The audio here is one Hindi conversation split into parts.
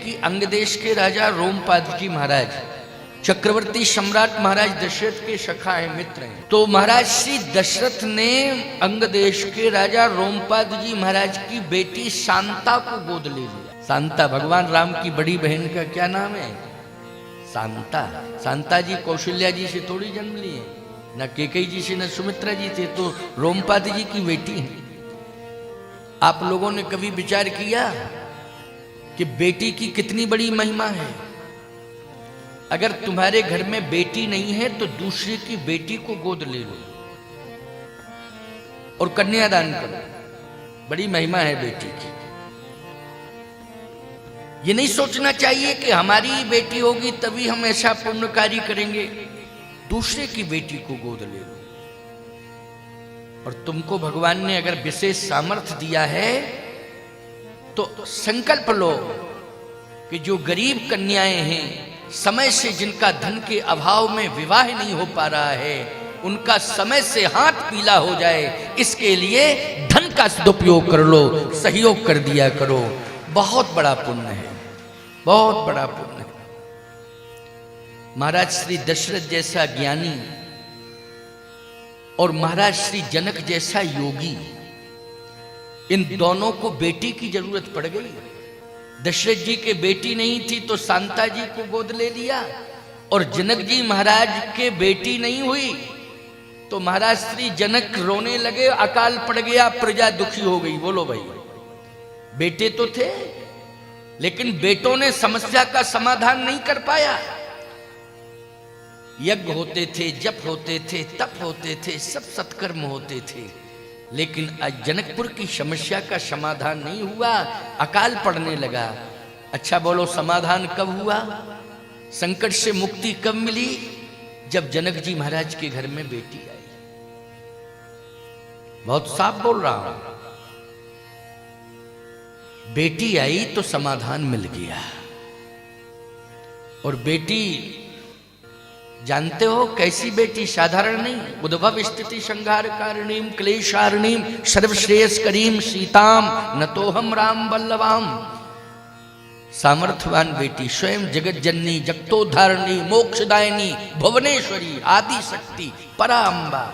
कि अंग देश के राजा रोमपाद जी महाराज चक्रवर्ती सम्राट महाराज दशरथ के सखा हैं, मित्र हैं। तो महाराज श्री दशरथ ने अंग देश के राजा रोमपाद जी महाराज की बेटी शांता को गोद ले लिया। शांता भगवान राम की बड़ी बहन का क्या नाम है? शांता। शांता जी कौशल्या जी से थोड़ी जन्म लिए, न केकई जी से न सुमित्रा जी थे, तो रोमपाद जी की बेटी है। आप लोगों ने कभी विचार किया कि बेटी की कितनी बड़ी महिमा है? अगर तुम्हारे घर में बेटी नहीं है तो दूसरे की बेटी को गोद ले लो और कन्यादान करो, बड़ी महिमा है बेटी की। ये नहीं सोचना चाहिए कि हमारी बेटी होगी तभी हम ऐसा पुण्य कार्य करेंगे। दूसरे की बेटी को गोद ले लो। और तुमको भगवान ने अगर विशेष सामर्थ्य दिया है तो संकल्प लो कि जो गरीब कन्याएं हैं, समय से जिनका धन के अभाव में विवाह नहीं हो पा रहा है, उनका समय से हाथ पीला हो जाए, इसके लिए धन का सदुपयोग कर लो, सहयोग कर दिया करो। बहुत बड़ा पुण्य है, बहुत बड़ा पुण्य है। महाराज श्री दशरथ जैसा ज्ञानी और महाराज श्री जनक जैसा योगी, इन दोनों को बेटी की जरूरत पड़ गई। दशरथ जी के बेटी नहीं थी तो शांता जी को गोद ले लिया, और जनक जी महाराज के बेटी नहीं हुई तो महाराज श्री जनक रोने लगे, अकाल पड़ गया, प्रजा दुखी हो गई। बोलो भाई, बेटे तो थे लेकिन बेटों ने समस्या का समाधान नहीं कर पाया। यज्ञ होते थे, जप होते थे, तप होते थे, सब सत्कर्म होते थे, लेकिन आज जनकपुर की समस्या का समाधान नहीं हुआ, अकाल पड़ने लगा। अच्छा बोलो, समाधान कब हुआ? संकट से मुक्ति कब मिली? जब जनक जी महाराज के घर में बेटी आई। बहुत साफ बोल रहा हूं, बेटी आई तो समाधान मिल गया। और बेटी जानते हो कैसी बेटी? साधारण नहीं, उद्भव स्थिति संहार कारणीम क्लेशारणीम सर्वश्रेयस्करीम सीताम नतोहम राम वल्लभाम। सामर्थ्यवान बेटी, स्वयं जगत जननी, जगतोद्धारिणी, मोक्षदायिनी, भुवनेश्वरी, आदि शक्ति, पराम्बा,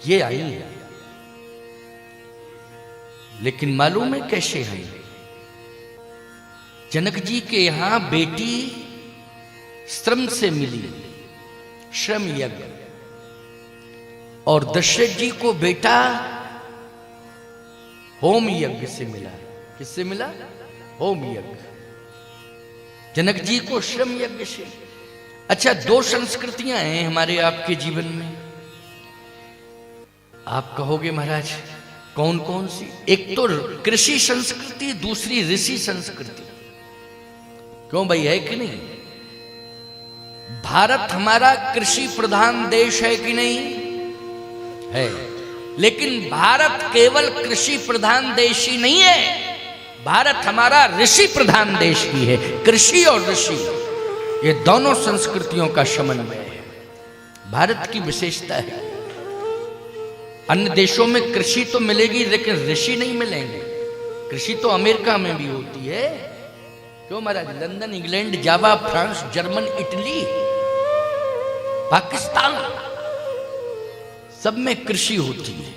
ये आई है। लेकिन मालूम है कैसे है? जनक जी के यहां बेटी श्रम से मिली, श्रम यज्ञ, और दशरथ जी को बेटा होम यज्ञ से मिला। किससे मिला? होम यज्ञ। जनक जी को श्रम यज्ञ से। अच्छा, दो संस्कृतियां हैं हमारे आपके जीवन में। आप कहोगे महाराज कौन कौन सी? एक तो कृषि संस्कृति, दूसरी ऋषि संस्कृति। क्यों भाई, है कि नहीं? भारत हमारा कृषि प्रधान देश है कि नहीं? है। लेकिन भारत केवल कृषि प्रधान देश ही नहीं है, भारत हमारा ऋषि प्रधान देश भी है। कृषि और ऋषि, ये दोनों संस्कृतियों का समन्वय है, भारत की विशेषता है। अन्य देशों में कृषि तो मिलेगी लेकिन ऋषि नहीं मिलेंगे। कृषि तो अमेरिका में भी होती है। क्यों महाराज? लंदन, इंग्लैंड, जावा, फ्रांस, जर्मन, इटली, पाकिस्तान, सब में कृषि होती है,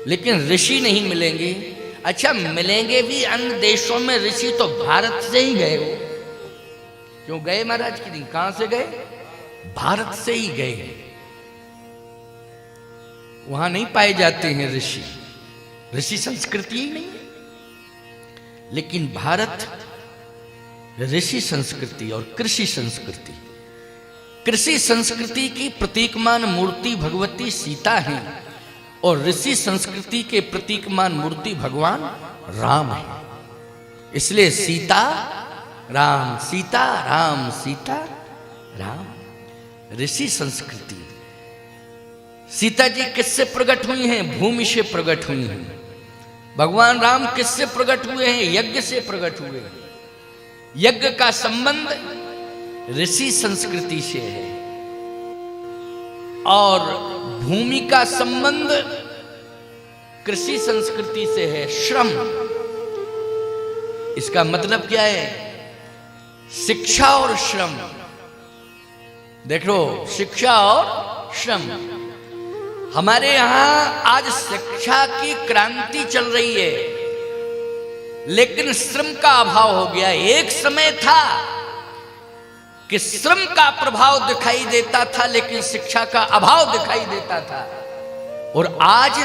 लेकिन ऋषि नहीं मिलेंगे। अच्छा, मिलेंगे भी अन्य देशों में ऋषि तो भारत से ही गए हो। क्यों गए महाराज की? कहां से गए? भारत से ही गए। वहां नहीं पाए जाते हैं ऋषि, ऋषि संस्कृति ही नहीं है। लेकिन भारत ऋषि संस्कृति और कृषि संस्कृति। कृषि संस्कृति की प्रतीकमान मूर्ति भगवती सीता है, और ऋषि संस्कृति के प्रतीकमान मूर्ति भगवान राम है। इसलिए सीता राम, सीता राम, सीता राम, ऋषि संस्कृति। सीता जी किससे प्रकट हुई हैं? भूमि से प्रकट हुई हैं। भगवान राम किससे प्रकट हुए हैं? यज्ञ से प्रकट हुए हैं। यज्ञ का संबंध ऋषि संस्कृति से है, और भूमि का संबंध कृषि संस्कृति से है। श्रम, इसका मतलब क्या है? शिक्षा और श्रम। देख लो, शिक्षा और श्रम। हमारे यहां आज शिक्षा की क्रांति चल रही है, लेकिन श्रम का अभाव हो गया। एक समय था कि श्रम का प्रभाव दिखाई देता था, लेकिन शिक्षा का अभाव दिखाई देता था। और आज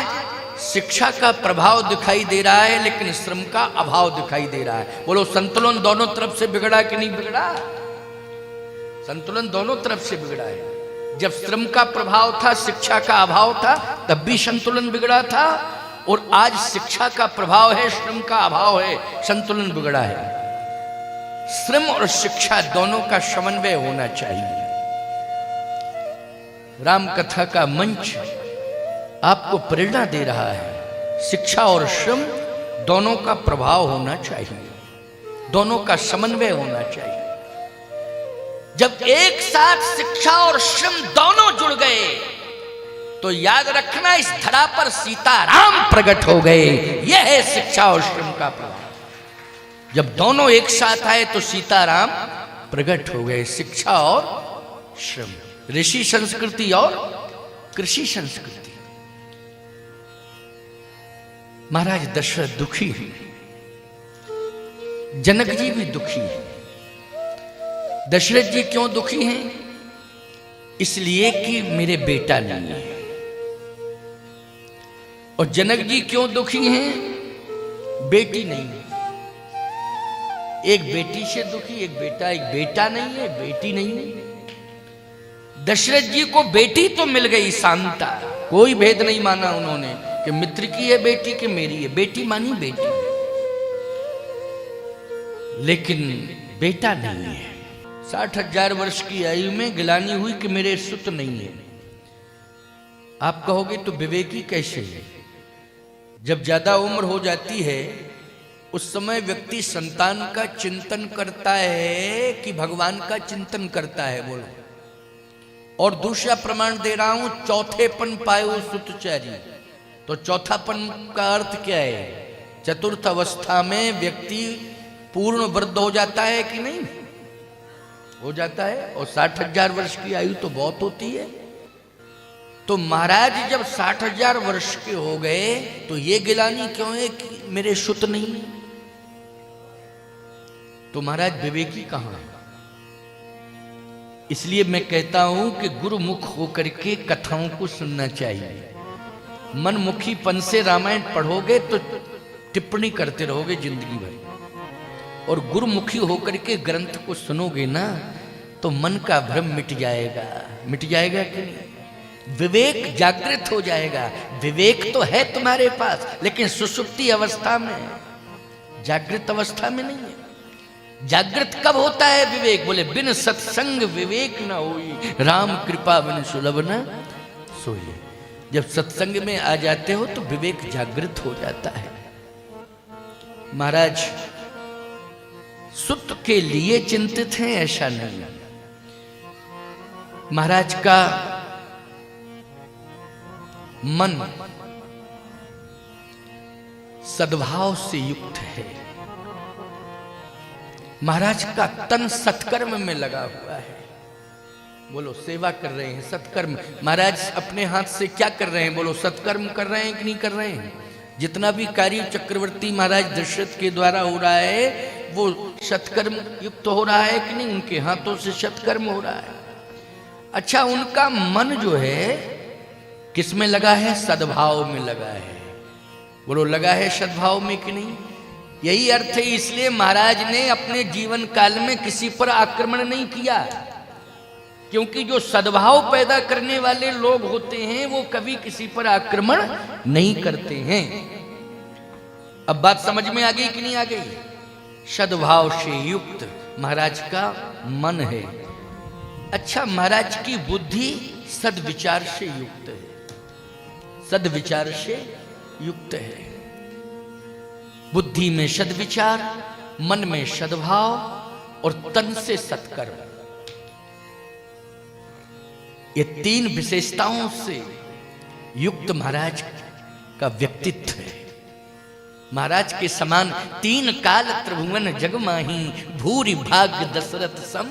शिक्षा का प्रभाव दिखाई दे रहा है, लेकिन श्रम का अभाव दिखाई दे रहा है। बोलो, संतुलन दोनों तरफ से बिगड़ा कि नहीं बिगड़ा? संतुलन दोनों तरफ से बिगड़ा है। जब श्रम का प्रभाव था, शिक्षा का अभाव था, तब भी संतुलन बिगड़ा था। और आज शिक्षा का प्रभाव है, श्रम का अभाव है, संतुलन बिगड़ा है। श्रम और शिक्षा दोनों का समन्वय होना चाहिए। राम कथा का मंच आपको प्रेरणा दे रहा है। शिक्षा और श्रम दोनों का प्रभाव होना चाहिए, दोनों का समन्वय होना चाहिए। जब एक साथ शिक्षा और श्रम दोनों जुड़ गए, तो याद रखना, इस धरा पर सीताराम प्रकट हो गए। यह है शिक्षा और श्रम का प्रभाव। जब दोनों एक साथ आए तो सीताराम प्रकट हो गए। शिक्षा और श्रम, ऋषि संस्कृति और कृषि संस्कृति। महाराज दशरथ दुखी है, जनक जी भी दुखी है। दशरथ जी क्यों दुखी हैं? इसलिए कि मेरे बेटा नहीं है। और जनक जी क्यों दुखी हैं? बेटी नहीं है। एक बेटी से दुखी, एक बेटा। एक बेटा नहीं है, बेटी नहीं है। दशरथ जी को बेटी तो मिल गई, शांता। कोई भेद नहीं माना उन्होंने कि मित्र की है बेटी कि मेरी है। बेटी मानी बेटी, लेकिन बेटा नहीं है। 60,000 वर्ष की आयु में गिलानी हुई कि मेरे सुत नहीं है। आप कहोगे तो विवेकी कैसे है? जब ज्यादा उम्र हो जाती है, उस समय व्यक्ति संतान का चिंतन करता है कि भगवान का चिंतन करता है। बोलो। और दूसरा प्रमाण दे रहा हूं, चौथेपन पायो सुतचारी। तो चौथापन का अर्थ क्या है? चतुर्थ अवस्था में व्यक्ति पूर्ण वृद्ध हो जाता है कि नहीं? हो जाता है। और 60,000 वर्ष की आयु तो बहुत होती है। तो महाराज जब 60,000 वर्ष के हो गए, तो ये गिलानी क्यों है कि मेरे सुत नहीं? तो महाराज विवेकी कहां है? इसलिए मैं कहता हूं कि गुरुमुख होकर के कथाओं को सुनना चाहिए। मनमुखीपन से रामायण पढ़ोगे तो टिप्पणी करते रहोगे जिंदगी भर। और गुरुमुखी होकर के ग्रंथ को सुनोगे ना, तो मन का भ्रम मिट जाएगा। मिट जाएगा कि नहीं? विवेक जागृत हो जाएगा। विवेक तो है तुम्हारे पास, लेकिन सुषुप्ति अवस्था में, जागृत अवस्था में नहीं है। जागृत कब होता है विवेक? बोले, बिन सत्संग विवेक न होई, राम कृपा बिन सुलभ न सोई। जब सत्संग में आ जाते हो तो विवेक जागृत हो जाता है। महाराज सुत के लिए चिंतित हैं ऐसा नहीं। महाराज का मन सद्भाव से युक्त है। महाराज का तन सत्कर्म में लगा हुआ है। बोलो, सेवा कर रहे हैं, सत्कर्म। महाराज अपने हाथ से क्या कर रहे हैं? बोलो, सत्कर्म कर रहे हैं कि नहीं कर रहे हैं? जितना भी कार्य चक्रवर्ती महाराज दशरथ के द्वारा हो रहा है, वो सत्कर्म युक्त हो रहा है कि नहीं? उनके हाथों से सत्कर्म हो रहा है। अच्छा, उनका मन जो है किस में लगा है? सद्भाव में लगा है। बोलो, लगा है सद्भाव में कि नहीं? यही अर्थ है। इसलिए महाराज ने अपने जीवन काल में किसी पर आक्रमण नहीं किया, क्योंकि जो सद्भाव पैदा करने वाले लोग होते हैं वो कभी किसी पर आक्रमण नहीं करते हैं। अब बात समझ में आ गई कि नहीं आ गई? सद्भाव से युक्त महाराज का मन है। अच्छा, महाराज की बुद्धि सद्विचार से युक्त है। सद्विचार से युक्त है। बुद्धि में सद्विचार, मन में सद्भाव और तन से सत्कर्म। ये तीन विशेषताओं से युक्त महाराज का व्यक्तित्व है। महाराज के समान तीन काल त्रिभुवन जग माही, भूरि भाग्य दशरथ सम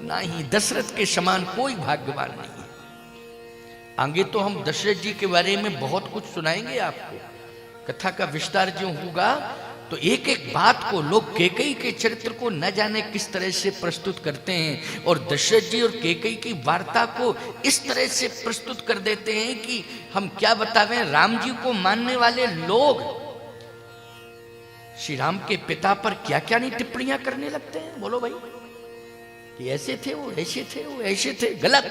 नाही। दशरथ के समान कोई भाग्यवान नहीं है। आगे तो हम दशरथ जी के बारे में बहुत कुछ सुनाएंगे आपको, कथा का विस्तार जो होगा तो एक एक बात को लोग कैकेयी के चरित्र को न जाने किस तरह से प्रस्तुत करते हैं, और दशरथ जी और कैकेयी की वार्ता को इस तरह से प्रस्तुत कर देते हैं कि हम क्या बतावें। राम जी को मानने वाले लोग श्री राम के पिता पर क्या क्या नहीं टिप्पणियां करने लगते हैं। बोलो भाई, कि ऐसे थे वो, ऐसे थे वो, ऐसे थे। गलत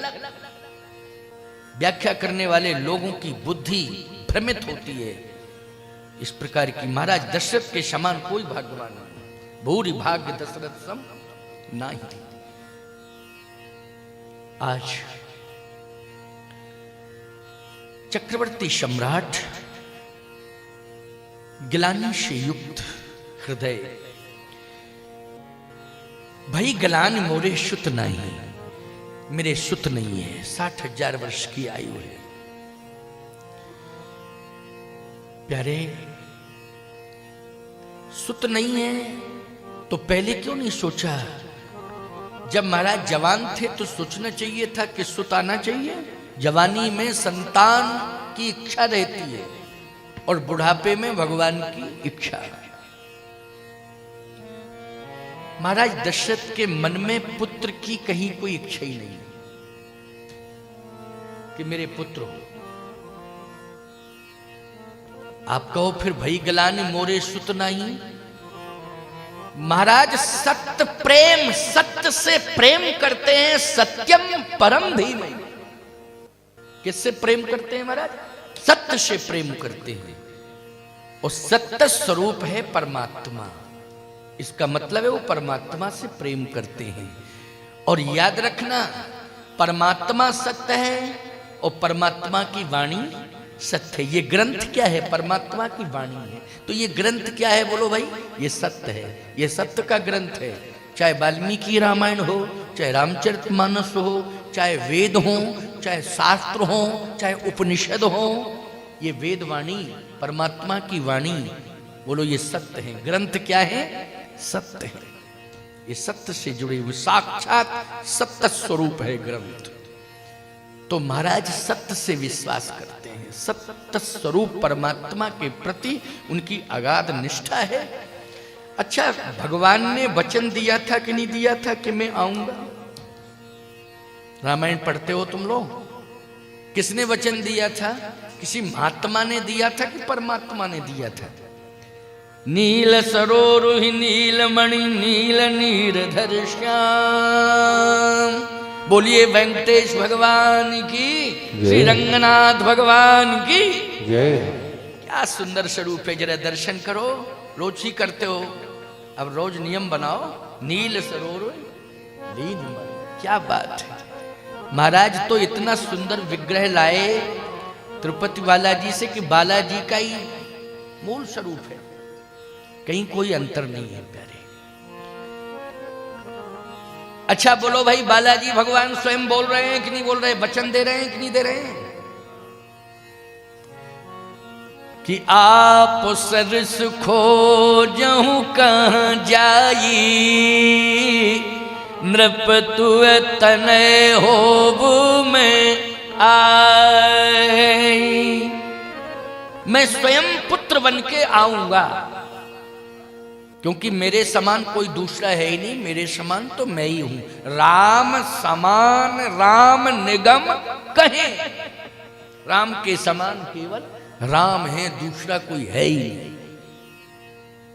व्याख्या करने वाले लोगों की बुद्धि भ्रमित होती है। इस प्रकार की महाराज दशरथ के समान कोई भाग्यवान नहीं, भूरि भाग्य दशरथ सम नहीं। आज चक्रवर्ती सम्राट ग्लानि से युक्त हृदय, भाई ग्लानि मोरे सुत नहीं, मेरे सुत नहीं है। 60,000 वर्ष की आयु है। प्यारे, सुत नहीं है तो पहले क्यों नहीं सोचा? जब महाराज जवान थे तो सोचना चाहिए था कि सुत आना चाहिए। जवानी में संतान की इच्छा रहती है और बुढ़ापे में भगवान की इच्छा। महाराज दशरथ के मन में पुत्र की कहीं कोई इच्छा ही नहीं कि मेरे पुत्र हो। आप कहो फिर भई ग्लानि मोरे सुत नहीं। महाराज सत्य प्रेम, सत्य से प्रेम करते हैं। सत्यम परम धीमहि। किससे प्रेम करते हैं महाराज? सत्य से प्रेम करते हैं। और सत्य स्वरूप है परमात्मा। इसका मतलब है वो परमात्मा से प्रेम करते हैं। और याद रखना, परमात्मा सत्य है और परमात्मा की वाणी सत्य है। ये ग्रंथ क्या है? परमात्मा की वाणी है। तो ये ग्रंथ क्या है? बोलो भाई, ये सत्य है। ये सत्य का ग्रंथ है। चाहे वाल्मीकि रामायण हो, चाहे रामचरितमानस हो, चाहे वेद हो, चाहे शास्त्र हो, चाहे उपनिषद हो, ये वेद वाणी परमात्मा की वाणी। बोलो ये सत्य है। ग्रंथ क्या है? सत्य है। ये सत्य से जुड़े हुए साक्षात सत्य स्वरूप है ग्रंथ। तो महाराज सत्य से विश्वास करते हैं। सत्य स्वरूप परमात्मा के प्रति उनकी अगाध निष्ठा है। अच्छा, भगवान ने वचन दिया था कि नहीं दिया था कि मैं आऊंगा? रामायण पढ़ते हो तुम लोग? किसने वचन दिया था? किसी महात्मा ने दिया था कि परमात्मा ने दिया था? नील सरोरुहि नील मणि नील नीरधर श्याम। बोलिए वेंकटेश भगवान की, श्री रंगनाथ भगवान की जय। क्या सुंदर स्वरूप है। जरा दर्शन करो। रोज ही करते हो, अब रोज नियम बनाओ। नील सरोवर नील मणि, क्या बात है। महाराज तो इतना सुंदर विग्रह लाए तिरुपति बालाजी से कि बालाजी का ही मूल स्वरूप है, कहीं कोई अंतर नहीं है प्यारे। अच्छा बोलो भाई, बालाजी भगवान स्वयं बोल रहे हैं कि नहीं बोल रहे? वचन दे रहे हैं कि नहीं दे रहे हैं? कि आप सरस खोजहु कहाँ जाई, नृप तुअ तनय होबु में आई। मैं स्वयं पुत्र बन के आऊंगा, क्योंकि मेरे समान कोई दूसरा है ही नहीं। मेरे समान तो मैं ही हूं। राम समान राम निगम कहें। राम के समान केवल राम है, दूसरा कोई है ही नहीं।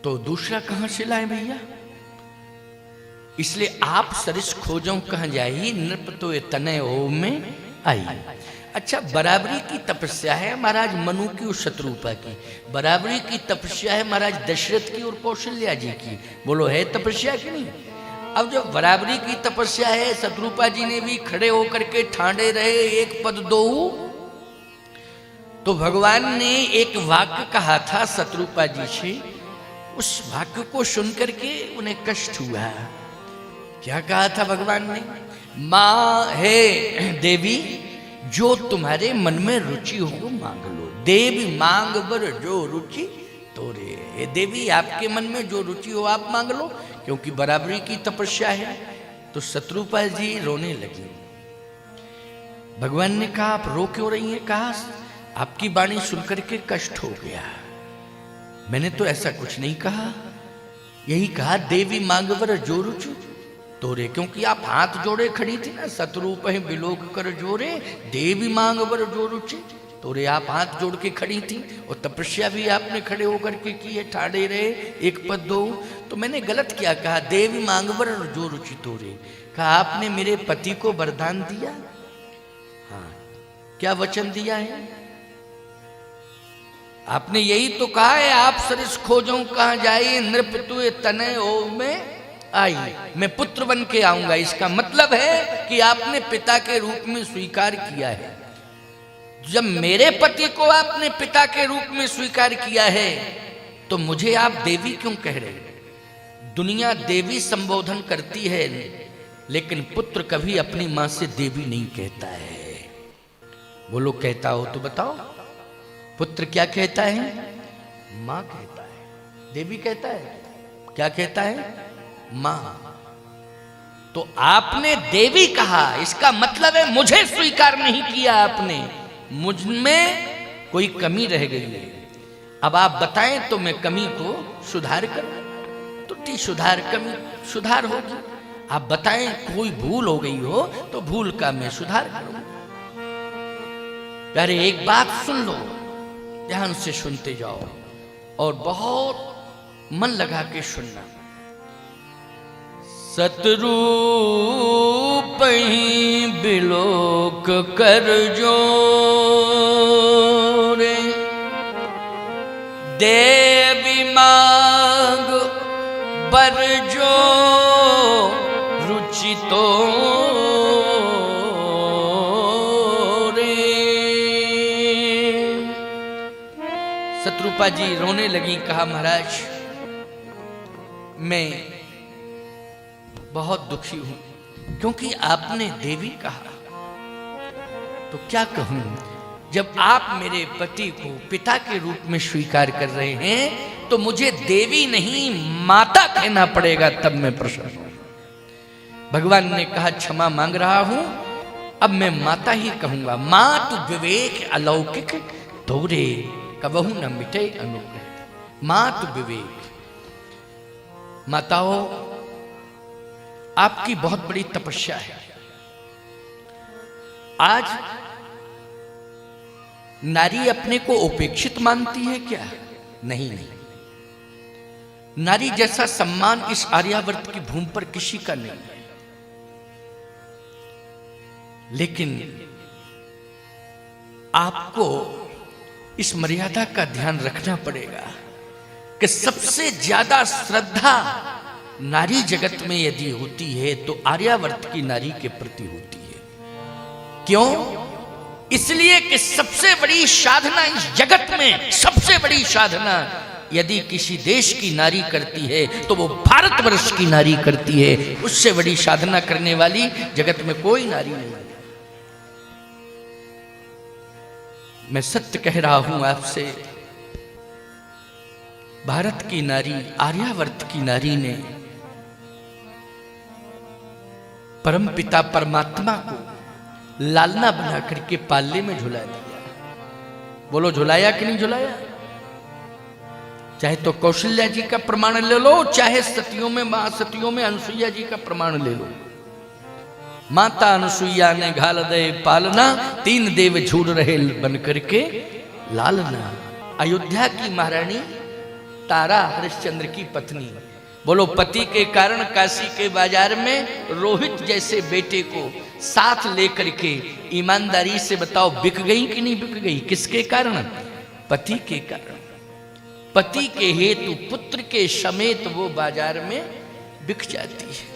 तो दूसरा कहां से लाए भैया? इसलिए आप सरिस खोजों कहां जाई, नृप तो तनय हो में आई। अच्छा, बराबरी की तपस्या है महाराज मनु की और शत्रुपा की। बराबरी की तपस्या है महाराज दशरथ की और कौशल्या जी की। बोलो है तपस्या की नहीं? अब जो बराबरी की तपस्या है, शत्रुपा जी ने भी खड़े होकर के ठाणे रहे एक पद दो। तो भगवान ने एक वाक्य कहा था शत्रुपा जी से, उस वाक्य को सुनकर के उन्हें कष्ट हुआ। क्या कहा था भगवान ने? मां है देवी, जो तुम्हारे मन में रुचि हो मांग लो। देवी मांग बर जो रुचि तोरे। हे देवी, आपके मन में जो रुचि हो आप मांग लो, क्योंकि बराबरी की तपस्या है। तो शत्रुपा जी रोने लगी। भगवान ने कहा, आप रो क्यों रही हैं? कहा, आपकी वाणी सुनकर के कष्ट हो गया। मैंने तो ऐसा कुछ नहीं कहा, यही कहा देवी मांगवर जो रुचि तोरे, क्योंकि आप हाथ जोड़े खड़ी थी ना, शत्रुप है बिलोक कर जोरे, देवी मांगवर जो रुचि तोरे। आप हाथ जोड़ के खड़ी थी और तपस्या भी आपने खड़े होकर के की है, ठाड़े रहे, एक पद दो। तो मैंने गलत क्या कहा? देवी मांगवर जो रुचि तोरे। कहा, आपने मेरे पति को वरदान दिया? हाँ, क्या वचन दिया है? आपने यही तो कहा है, आप सरिस खोजों कहाँ जाए, नृप तुए तनय ओ में आई, मैं पुत्र बन के आऊंगा। इसका मतलब है कि आपने पिता के रूप में स्वीकार किया है। जब मेरे पति को आपने पिता के रूप में स्वीकार किया है, तो मुझे आप देवी क्यों कह रहे? दुनिया देवी संबोधन करती है, लेकिन पुत्र कभी अपनी मां से देवी नहीं कहता है। बोलो, कहता हो तो बताओ। पुत्र क्या कहता है? मां कहता है। देवी कहता है? क्या कहता है? मां। तो आपने देवी कहा, इसका मतलब है मुझे स्वीकार नहीं किया आपने, मुझ में कोई कमी रह गई है। अब आप बताएं तो मैं कमी को सुधार करूं। त्रुटि सुधार, कमी सुधार होगी। आप बताएं कोई भूल हो गई हो तो भूल का मैं सुधार करूं। अरे एक बात सुन लो, ध्यान से सुनते जाओ और बहुत मन लगा के सुनना। सतरूप ही बिलोक कर जो रे, देवी मांग बर जो रुचि तो शत्रुपा जी रोने लगी। कहा, महाराज मैं बहुत दुखी हूं, क्योंकि आपने देवी कहा। तो क्या कहूं, जब आप मेरे पति को पिता के रूप में स्वीकार कर रहे हैं, तो मुझे देवी नहीं माता कहना पड़ेगा, तब मैं प्रसन्न हूं। भगवान ने कहा, क्षमा मांग रहा हूं, अब मैं माता ही कहूंगा। मातु विवेक अलौकिक तोरे, कबहू न मिटे अनुग्रह। मातु विवेक। माताओं, आपकी बहुत बड़ी तपस्या है। आज नारी अपने को उपेक्षित मानती है क्या? नहीं नहीं, नारी जैसा सम्मान इस आर्यावर्त की भूमि पर किसी का नहीं है। लेकिन आपको इस मर्यादा का ध्यान रखना पड़ेगा कि सबसे ज्यादा श्रद्धा नारी जगत में यदि होती है तो आर्यावर्त की नारी के प्रति होती है। क्यों? इसलिए कि सबसे बड़ी साधना इस जगत में, सबसे बड़ी साधना यदि किसी देश की नारी करती है तो वो भारतवर्ष की नारी करती है। उससे बड़ी साधना करने वाली जगत में कोई नारी नहीं है। मैं सत्य कह रहा हूं आपसे, भारत की नारी, आर्यावर्त की नारी ने परमपिता परमात्मा को लालना बना करके पालने में झुला दिया। बोलो, झुलाया कि नहीं झुलाया? चाहे तो कौशल्या जी का प्रमाण ले लो, चाहे सतियों में, महासतियों में अनुसुईया जी का प्रमाण ले लो। माता अनुसुईया ने घाल दे पालना, तीन देव झूल रहे बन करके लालना। अयोध्या की महारानी तारा हरिश्चंद्र की पत्नी। बोलो, पति के कारण काशी के बाजार में रोहित जैसे बेटे को साथ लेकर के ईमानदारी से बताओ बिक गई कि नहीं बिक गई? किसके कारण? पति के कारण। पति के हेतु पुत्र के समेत वो बाजार में बिक जाती है।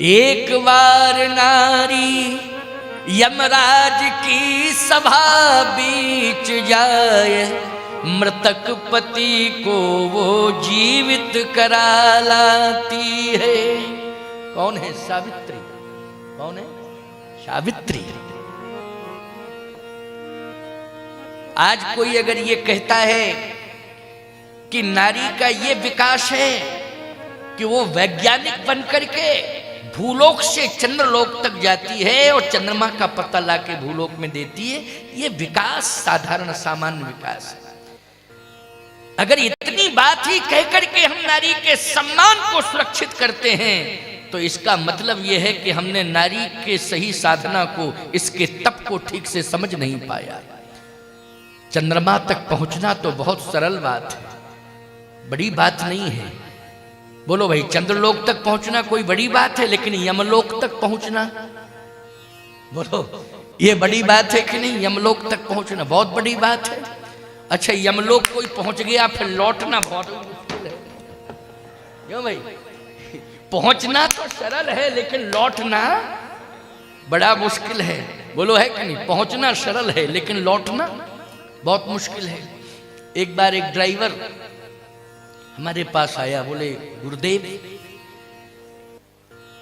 एक बार नारी यमराज की सभा बीच जाए, मृतक पति को वो जीवित करा लाती है। कौन है? सावित्री। कौन है? सावित्री। आज कोई अगर ये कहता है कि नारी का ये विकास है कि वो वैज्ञानिक बनकर के भूलोक से चंद्रलोक तक जाती है और चंद्रमा का पता लाके भूलोक में देती है। ये विकास साधारण सामान्य विकास है। अगर इतनी बात ही कहकर के हम नारी के सम्मान को सुरक्षित करते हैं तो इसका मतलब यह है कि हमने नारी के सही साधना को, इसके तप को ठीक से समझ नहीं पाया। चंद्रमा तक पहुंचना तो बहुत सरल बात है, बड़ी बात नहीं है। बोलो भाई, चंद्रलोक तक पहुंचना कोई बड़ी बात है, लेकिन यमलोक तक पहुंचना, बोलो ये बड़ी बात है कि नहीं? यमलोक तक पहुंचना बहुत बड़ी बात है। अच्छा, यमलोक कोई पहुंच गया फिर लौटना बहुत मुश्किल है। क्यों भाई? पहुंचना तो सरल है लेकिन लौटना बड़ा मुश्किल है। बोलो है कि नहीं? पहुंचना सरल है लेकिन लौटना बहुत मुश्किल है। एक बार एक ड्राइवर हमारे पास आया, बोले गुरुदेव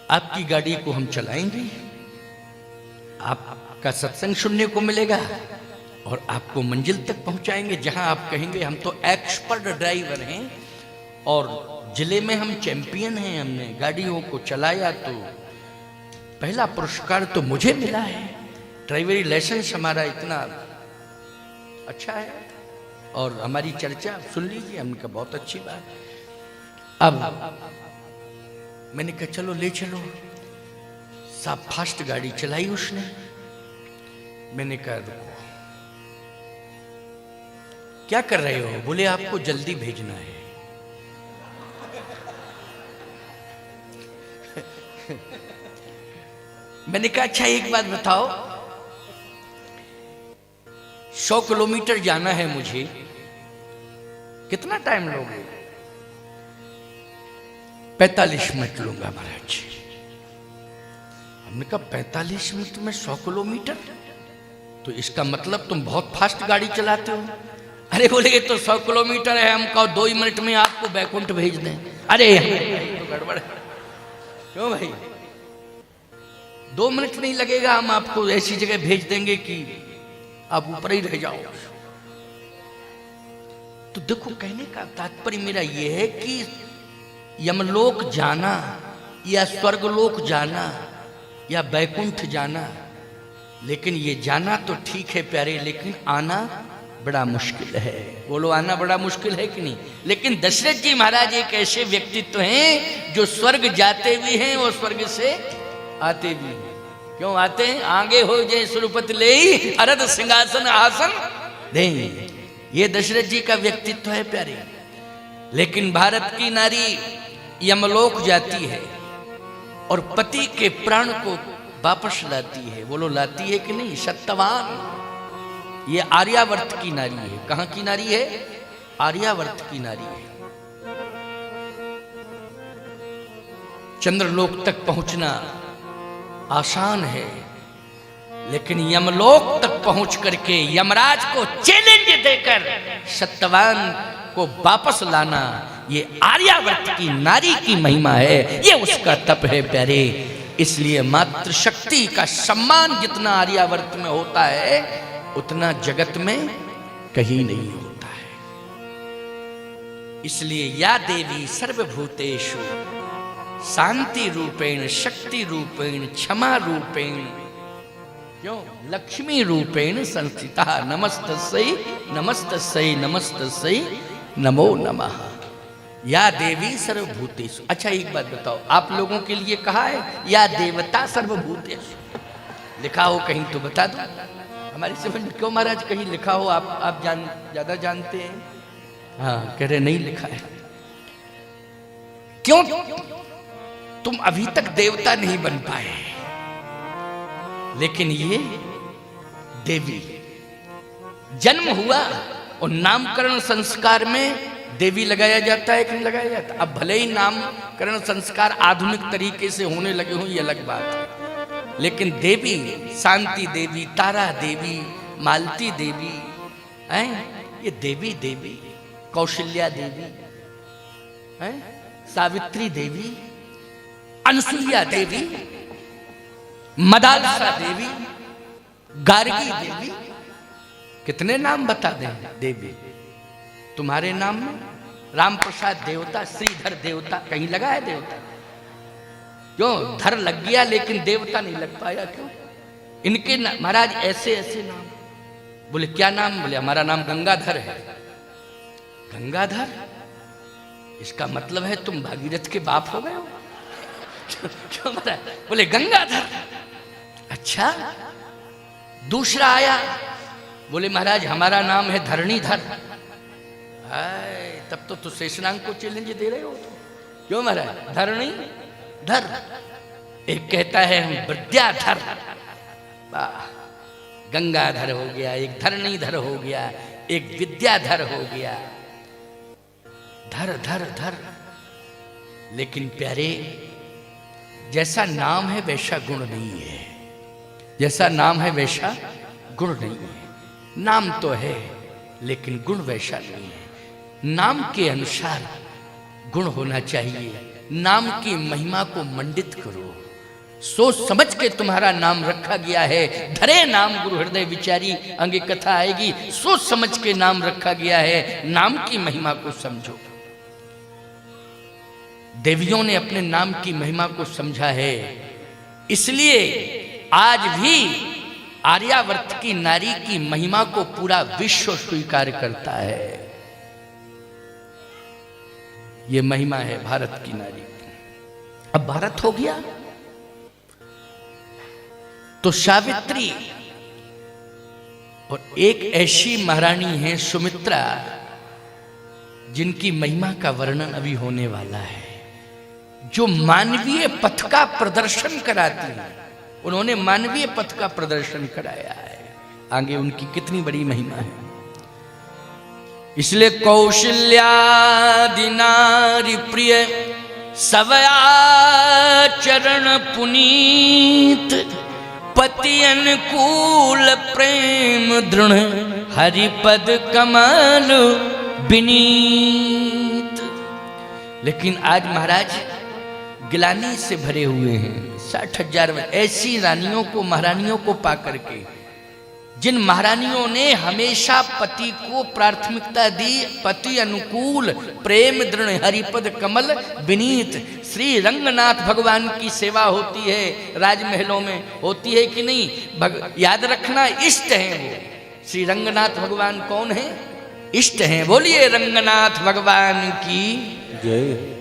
आपकी गाड़ी को हम चलाएंगे, आपका सत्संग सुनने को मिलेगा और आपको मंजिल तक पहुंचाएंगे जहां आप कहेंगे। हम तो एक्सपर्ट ड्राइवर हैं और जिले में हम चैंपियन हैं, हमने गाड़ियों को चलाया तो पहला पुरस्कार तो मुझे मिला है। ड्राइवरी लाइसेंस हमारा इतना अच्छा है और हमारी चर्चा सुन लीजिए। हमने कहा बहुत अच्छी बात। अब मैंने कहा चलो ले चलो। साहब फास्ट गाड़ी चलाई उसने। मैंने कहा रुको, क्या कर रहे हो? बोले आपको जल्दी भेजना है। मैंने कहा अच्छा एक बात बताओ, 100 किलोमीटर जाना है मुझे, कितना टाइम लोगे? 45 मिनट लूंगा महाराज। हमने कहा 45 मिनट में 100 किलोमीटर? तो इसका मतलब तुम बहुत फास्ट गाड़ी चलाते हो। अरे बोले ये तो 100 किलोमीटर है, हम कहो 2 मिनट में आपको बैकुंठ भेज दें। अरे तो गड़बड़ है। क्यों भाई? 2 मिनट नहीं लगेगा, हम आपको ऐसी जगह भेज देंगे कि आप ऊपर ही रह जाओ। तो देखो, कहने का तात्पर्य मेरा यह है कि यमलोक जाना या स्वर्गलोक जाना या बैकुंठ जाना, लेकिन ये जाना तो ठीक है प्यारे, लेकिन आना बड़ा मुश्किल है। बोलो आना बड़ा मुश्किल है कि नहीं? लेकिन दशरथ जी महाराज एक ऐसे व्यक्तित्व हैं जो स्वर्ग जाते भी हैं और स्वर्ग से आते भी हैं। क्यों आते हैं? आगे हो जय सुरपति ले अरद सिंहासन आसन देंगे। ये दशरथ जी का व्यक्तित्व है प्यारे। लेकिन भारत की नारी यमलोक जाती है और पति के प्राण को वापस लाती है। बोलो लाती है कि नहीं? सत्यवान। ये आर्यावर्त की नारी है। कहां की नारी है? आर्यावर्त की नारी है। चंद्रलोक तक पहुंचना आसान है, लेकिन यमलोक तक पहुंच करके यमराज को चैलेंज देकर सत्यवान को वापस लाना, ये आर्यावर्त की नारी की महिमा है, ये उसका तप है प्यारे। इसलिए मातृशक्ति का सम्मान जितना आर्यावर्त में होता है उतना जगत में कहीं नहीं होता है। इसलिए या देवी सर्वभूतेषु शांति रूपेण, शक्ति रूपेण, क्षमा रूपेण, क्यों लक्ष्मी रूपेण संस्थिता। नमस्तस्यै नमस्तस्यै नमस्तस्यै नमो नमः। या देवी सर्वभूतेषु। अच्छा एक बात बताओ, आप लोगों के लिए कहा है या देवता सर्वभूतेषु? लिखा हो कहीं तो बता दो। हमारी समझ में क्यों महाराज कहीं लिखा हो? आप ज्यादा जानते हैं। हाँ कह रहे नहीं लिखा है। क्यों? तुम अभी तक देवता नहीं बन पाए, लेकिन ये देवी। जन्म हुआ और नामकरण संस्कार में देवी लगाया जाता है कि नहीं लगाया जाता? अब भले ही नामकरण संस्कार आधुनिक तरीके से होने लगे हों, ये अलग बात है, लेकिन देवी, शांति देवी, तारा देवी, मालती देवी हैं, ये देवी देवी, कौशल्या देवी हैं, सावित्री देवी, अनसुईया देवी, मदालसा देवी, गार्गी देवी। कितने नाम बता दें देवी तुम्हारे नाम में? राम प्रसाद देवता, श्रीधर देवता, कहीं लगा है देवता? क्यों धर लग गया लेकिन देवता नहीं लग पाया, क्यों? इनके महाराज ऐसे ऐसे नाम। बोले क्या नाम? बोले हमारा नाम गंगाधर है। गंगाधर, इसका मतलब है तुम भागीरथ के बाप हो गए हो? क्यों महाराज? बोले गंगाधर। अच्छा, दूसरा आया, बोले महाराज हमारा नाम है धरणीधर। तब तो शेषनाग को चैलेंज दे रहे हो। क्यों महाराज? धरणी धर। एक कहता है हम विद्याधर, गंगाधर हो गया, एक धरणीधर हो गया, एक विद्याधर हो गया। धर धर धर। लेकिन प्यारे, जैसा नाम है वैसा गुण नहीं है। जैसा नाम है वैसा गुण नहीं है। नाम तो है लेकिन गुण वैसा नहीं है। नाम के अनुसार गुण होना चाहिए। नाम की महिमा को मंडित करो। सोच समझ के तुम्हारा नाम रखा गया है। धरे नाम गुरु हृदय विचारी, आगे कथा आएगी। सोच समझ के नाम रखा गया है। नाम की महिमा को समझो। देवियों ने अपने नाम की महिमा को समझा है, इसलिए आज भी आर्यावर्त की नारी की महिमा को पूरा विश्व स्वीकार करता है। ये महिमा है भारत की नारी की। अब भारत हो गया तो सावित्री और एक ऐसी महारानी है सुमित्रा, जिनकी महिमा का वर्णन अभी होने वाला है, जो मानवीय पथ का प्रदर्शन कराती है। उन्होंने मानवीय पथ का प्रदर्शन कराया है। आगे उनकी कितनी बड़ी महिमा है। इसलिए कौशल्यादि नारी प्रिय सवया चरण पुनीत, पति अनुकूल प्रेम दृढ़ हरिपद कमल विनीत। लेकिन आज महाराज गिलानी से भरे हुए हैं। 60,000 ऐसी रानियों को, महारानियों को पा करके, जिन महारानियों ने हमेशा पति को प्राथमिकता दी, पति अनुकूल प्रेम दृढ़ हरिपद कमल विनीत। श्री रंगनाथ भगवान की सेवा होती है, राजमहलों में होती है कि नहीं? याद रखना, इष्ट हैं वो। श्री रंगनाथ भगवान कौन है? इष्ट हैं। बोलिए रंगनाथ भगवान की जय।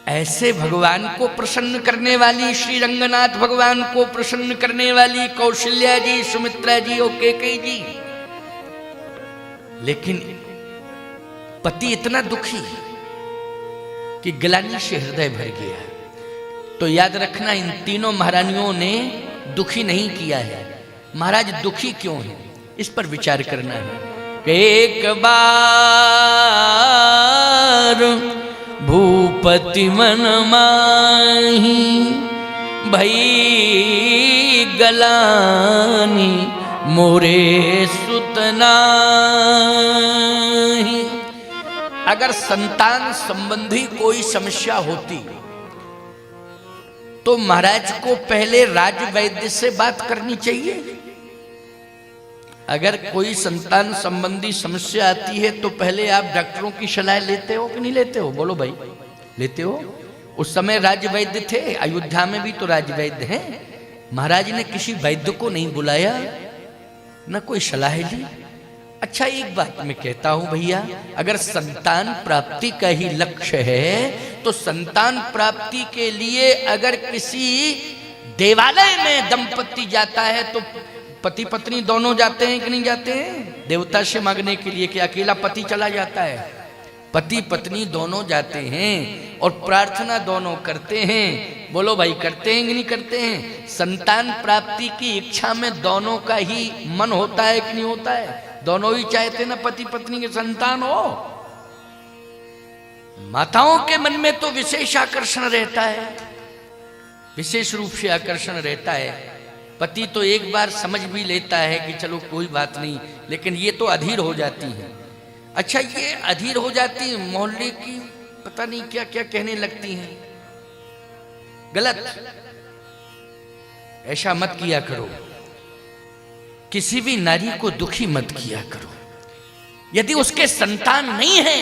ऐसे भगवान को प्रसन्न करने वाली, श्री रंगनाथ भगवान को प्रसन्न करने वाली कौशल्या जी, सुमित्रा जी और कैकेयी जी। लेकिन पति इतना दुखी कि ग्लानि से हृदय भर गया। तो याद रखना, इन तीनों महारानियों ने दुखी नहीं किया है। महाराज दुखी क्यों है, इस पर विचार करना है। एक बार भूपति मन माही, भई गलानी मोरे सुतनाही। अगर संतान संबंधी कोई समस्या होती तो महाराज को पहले राजवैद्य से बात करनी चाहिए। अगर कोई संतान संबंधी समस्या आती है तो पहले आप डॉक्टरों की सलाह लेते हो कि नहीं लेते हो? बोलो भाई, लेते हो? उस समय राजवैद्य थे, अयोध्या में भी तो राजवैद्य हैं। महाराज ने किसी वैद्य को नहीं बुलाया, न कोई सलाह ली। अच्छा, एक बात मैं कहता हूं भैया, अगर संतान प्राप्ति का ही लक्ष्य है तो संतान प्राप्ति के लिए अगर किसी देवालय में दंपति जाता है तो पति पत्नी दोनों जाते हैं कि नहीं जाते हैं? देवता से मांगने के लिए, कि अकेला पति चला जाता है? पति पत्नी दोनों जाते हैं और प्रार्थना दोनों करते हैं। बोलो भाई, करते हैं कि नहीं करते हैं? संतान प्राप्ति की इच्छा में दोनों का ही मन होता है कि नहीं होता है? दोनों ही चाहते ना पति पत्नी के संतान हो। माताओं के मन में तो विशेष आकर्षण रहता है, विशेष रूप से आकर्षण रहता है। पति तो एक बार समझ भी लेता है कि चलो कोई बात नहीं, लेकिन ये तो अधीर हो जाती है। अच्छा, ये अधीर हो जाती है, मोहल्ले की पता नहीं क्या क्या कहने लगती हैं। गलत, ऐसा मत किया करो। किसी भी नारी को दुखी मत किया करो। यदि उसके संतान नहीं है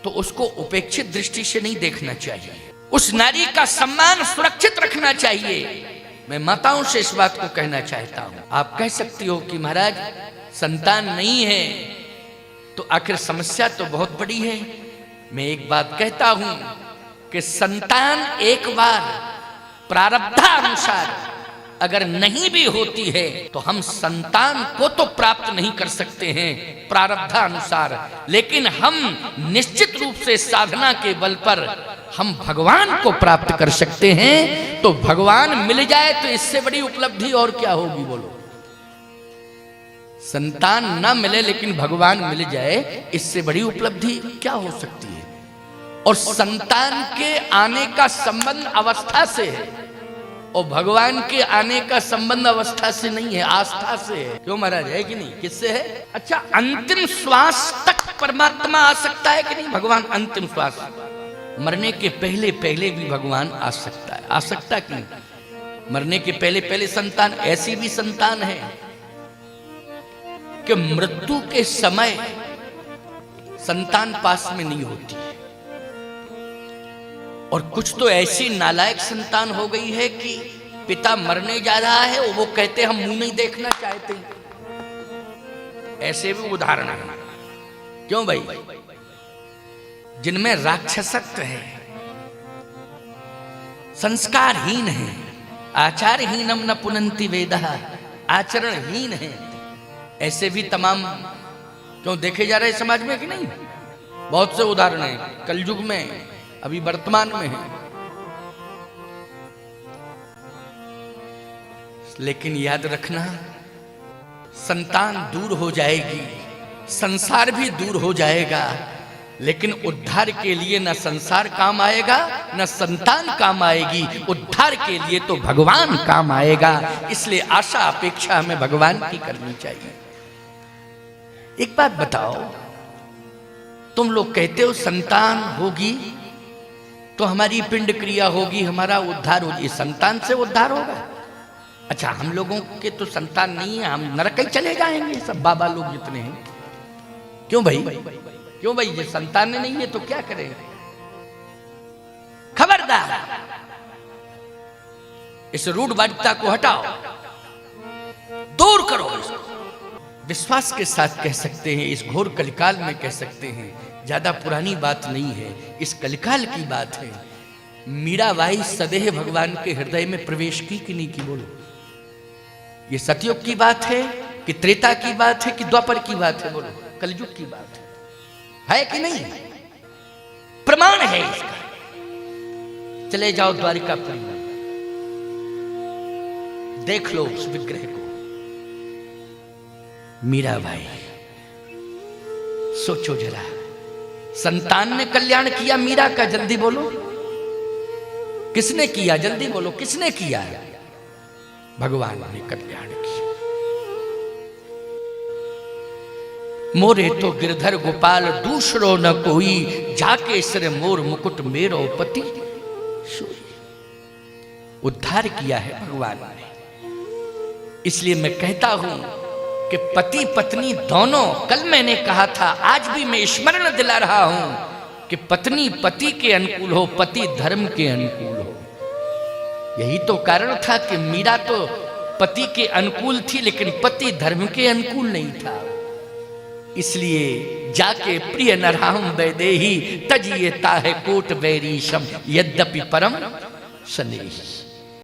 तो उसको उपेक्षित दृष्टि से नहीं देखना चाहिए, उस नारी का सम्मान सुरक्षित रखना चाहिए। मैं माताओं से इस बात को कहना चाहता हूं। आप कह सकती हो कि महाराज संतान नहीं है तो आखिर समस्या तो बहुत बड़ी है। मैं एक बात कहता हूं कि संतान एक बार प्रारब्धानुसार अगर नहीं भी होती है तो हम संतान को तो प्राप्त नहीं कर सकते हैं प्रारब्धानुसार, लेकिन हम निश्चित रूप से साधना के बल पर हम भगवान को प्राप्त कर सकते हैं। तो भगवान मिल जाए तो इससे बड़ी उपलब्धि और क्या होगी बोलो। संतान ना मिले लेकिन भगवान मिल जाए, इससे बड़ी उपलब्धि क्या हो सकती है। और संतान के आने का संबंध अवस्था से है और भगवान के आने का संबंध अवस्था से नहीं है, आस्था से है। क्यों महाराज, है कि नहीं? किससे है? अच्छा, अंतिम श्वास तक परमात्मा आ सकता है कि नहीं? भगवान अंतिम श्वास, मरने के पहले पहले भी भगवान आ सकता है। आ सकता कि नहीं? मरने के पहले पहले संतान, ऐसी भी संतान है कि मृत्यु के समय संतान पास में नहीं होती है। और कुछ तो ऐसी नालायक संतान हो गई है कि पिता मरने जा रहा है और वो कहते हम मुंह नहीं देखना चाहते। ऐसे भी उदाहरण है। क्यों भाई? जिनमें राक्षसत्व है, संस्कारहीन है, आचारहीनम न पुनंति वेदः, आचरणहीन है, ऐसे भी तमाम क्यों देखे जा रहे समाज में कि नहीं? बहुत से उदाहरण हैं कलयुग में, अभी वर्तमान में है। लेकिन याद रखना, संतान दूर हो जाएगी, संसार भी दूर हो जाएगा, लेकिन उद्धार के लिए न संसार काम आएगा न संतान काम आएगी। उद्धार के लिए तो भगवान काम आएगा। इसलिए आशा अपेक्षा हमें भगवान की करनी चाहिए। एक बात बताओ, तुम लोग कहते हो संतान होगी तो हमारी पिंड क्रिया होगी, हमारा उद्धार होगी। संतान से उद्धार होगा? अच्छा, हम लोगों के तो संतान नहीं है, हम नरक ही चले जाएंगे सब बाबा लोग जितने हैं। क्यों भाई? क्यों भाई? ये संतान नहीं है तो क्या करें? खबरदार, इस रूढ़वादिता को हटाओ, दूर करो इसको। विश्वास के साथ कह सकते हैं, इस घोर कलिकाल में कह सकते हैं, ज्यादा पुरानी बात नहीं है, इस कलिकाल की बात है। मीराबाई सदैह भगवान के हृदय में प्रवेश की कि नहीं की बोलो? ये सतयुग की बात है कि त्रेता की बात है कि द्वापर की बात है बोलो? कलयुग की बात है कि नहीं? प्रमाण है इसका। चले जाओ द्वारिकापुरी में, देख लो उस विग्रह को। मीराबाई, सोचो जरा, संतान ने कल्याण किया मीरा का? जल्दी बोलो, किसने किया? जल्दी बोलो, किसने किया? भगवान ने कल्याण किया। मोरे तो गिरधर गोपाल दूसरो न कोई, जाके सिर मोर मुकुट मेरो पति सोई। उद्धार किया है भगवान ने। इसलिए मैं कहता हूं कि पति पत्नी दोनों, कल मैंने कहा था, आज भी मैं स्मरण दिला रहा हूं कि पत्नी पति के अनुकूल हो, पति धर्म के अनुकूल हो। यही तो कारण था कि मीरा तो पति के अनुकूल थी लेकिन पति धर्म के अनुकूल नहीं था। इसलिए जाके प्रिय नरहम वैदेही, तजिए ताहे कोट बैरीशम, यद्यपि परम स्नेही।